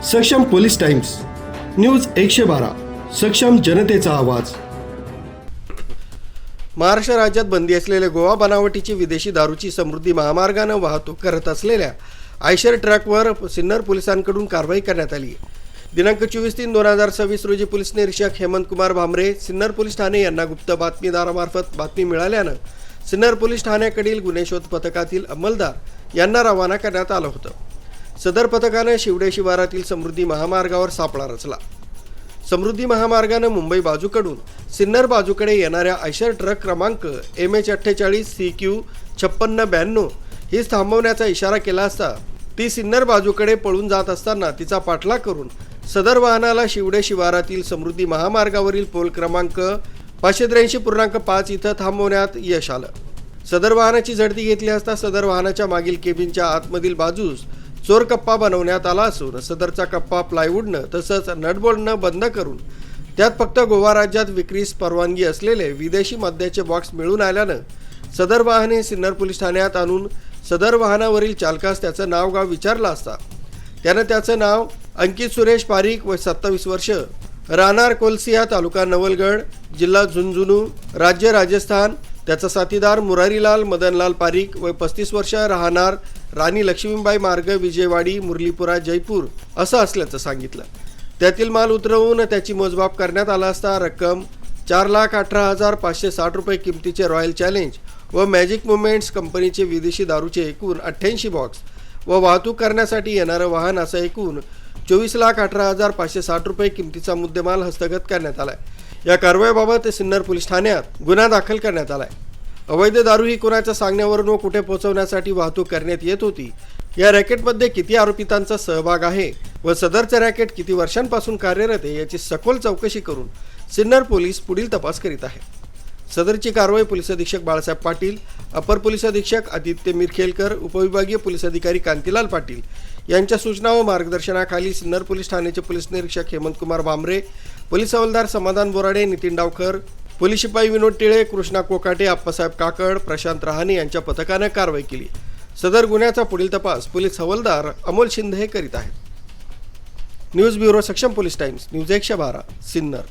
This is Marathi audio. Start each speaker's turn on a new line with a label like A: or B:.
A: सक्षम पोलीस टाइम्स, न्यूज 112, सक्षम जनतेचा आवाज।
B: महाराष्ट्र राज्यात बंदी असलेल्या गोवा बनावटीची विदेशी दारूची समृद्धी महामार्गाने वाहतूक करत असलेल्या आयशर ट्रकवर सिन्नर पोलिसांकडून कारवाई करण्यात आली। दिनांक 24/3/2026 रोजी पोलीस निरीक्षक हेमंत कुमार भामरे सिन्नर पोलीस ठाणे यांना गुप्त बातमीदारामार्फत बातमी मिळाल्यानं सिन्नर पोलीस ठाण्याकडील गुन्हे शोध पथकातील अंमलदार यांना रवाना करण्यात आलं होतं। सदर पथकाने शिवडे शिवारातील समृद्धी महामार्गावर सापळा रचला। समृद्धी महामार्गाने मुंबई बाजूकडून सिन्नर बाजूकडे येणाऱ्या आयशर ट्रक क्रमांक MH48 CQ 5692 ही थांबवण्याचा इशारा केला असता ती सिन्नर बाजूकडे पळून जात असताना तिचा पाठलाग करून सदर वाहनाला शिवडे शिवारातील समृद्धी महामार्गावरील पोल क्रमांक 583.5 इथं थांबवण्यात यश आलं। सदर वाहनाची झडती घेतली असता सदर वाहनाच्या मागील केबिनच्या आतमधील बाजूस चोर कप्पा बनवण्यात आला असून सदरचा कप्पा प्लायवूडनं तसंच नटबोल्टनं बंद करून त्यात फक्त गोवा राज्यात विक्रीस परवानगी असलेले विदेशी मद्याचे बॉक्स मिळून आल्यानं सदर वाहने सिन्नर पोलीस ठाण्यात आणून सदर वाहनावरील चालकास त्याचं नाव गाव विचारलं असता त्यानं त्याचं नाव अंकित सुरेश पारिक व 27 वर्ष, राहणार कोलसिया, तालुका नवलगड, जिल्हा झुंझुनू, राज्य राजस्थान, त्याचा साथीदार मुरारीलाल मदनलाल पारिक व 35 वर्ष, राहणार राणी लक्ष्मीबाई मार्ग, विजयवाडी, मुरलीपुरा, जयपूर असं असल्याचं सांगितलं। त्यातील माल उतरवून त्याची मोजमाप करण्यात आला असता रक्कम 4,18,560 रुपये किमतीचे रॉयल चॅलेंज व मॅजिक मुमेंट्स कंपनीचे विदेशी दारूचे एकूण 88 बॉक्स व वाहतूक करण्यासाठी येणारं वाहन असं एकूण 24,18,560 रुपये किमतीचा मुद्देमाल हस्तगत करण्यात आलाय। या कारवाईबाबत सिन्नर पोलीस ठाण्यात गुन्हा दाखल करण्यात आलाय। अवैध दारू ही कोणाच्या सांगण्यावरून व कुठे पोहोचवण्यासाठी वाहतूक करण्यात येत होती, या रॅकेटमध्ये किती आरोपितांचा सहभाग आहे व सदरचे रॅकेट किती वर्षांपासून कार्यरत आहे याची सखोल चौकशी करून सिन्नर पोलीस पुढील तपास करीत आहेत। सदरची कारवाई पोलीस अधीक्षक बाळासाहेब पाटील, अपर पोलीस अधीक्षक आदित्य मिरखेलकर, उपविभागीय पोलीस अधिकारी कांतीलाल पाटील यांच्या सूचना व मार्गदर्शनाखाली सिन्नर पोलीस ठाण्याचे पोलीस निरीक्षक हेमंत कुमार भामरे, पोलीस हवालदार समाधान बोराडे, नितीन डावकर, पोलीस शिपाई विनोद टिळे, कृष्णा कोकाटे, आप्पासाहेब काकड, प्रशांत रहाणे यांच्या पथकाने कारवाई केली। सदर गुन्ह्याचा पुढील तपास पोलीस हवालदार अमोल शिंदे करीत आहेत। न्यूज ब्युरो, सक्षम पोलीस टाइम्स, न्यूज 112, सिन्नर।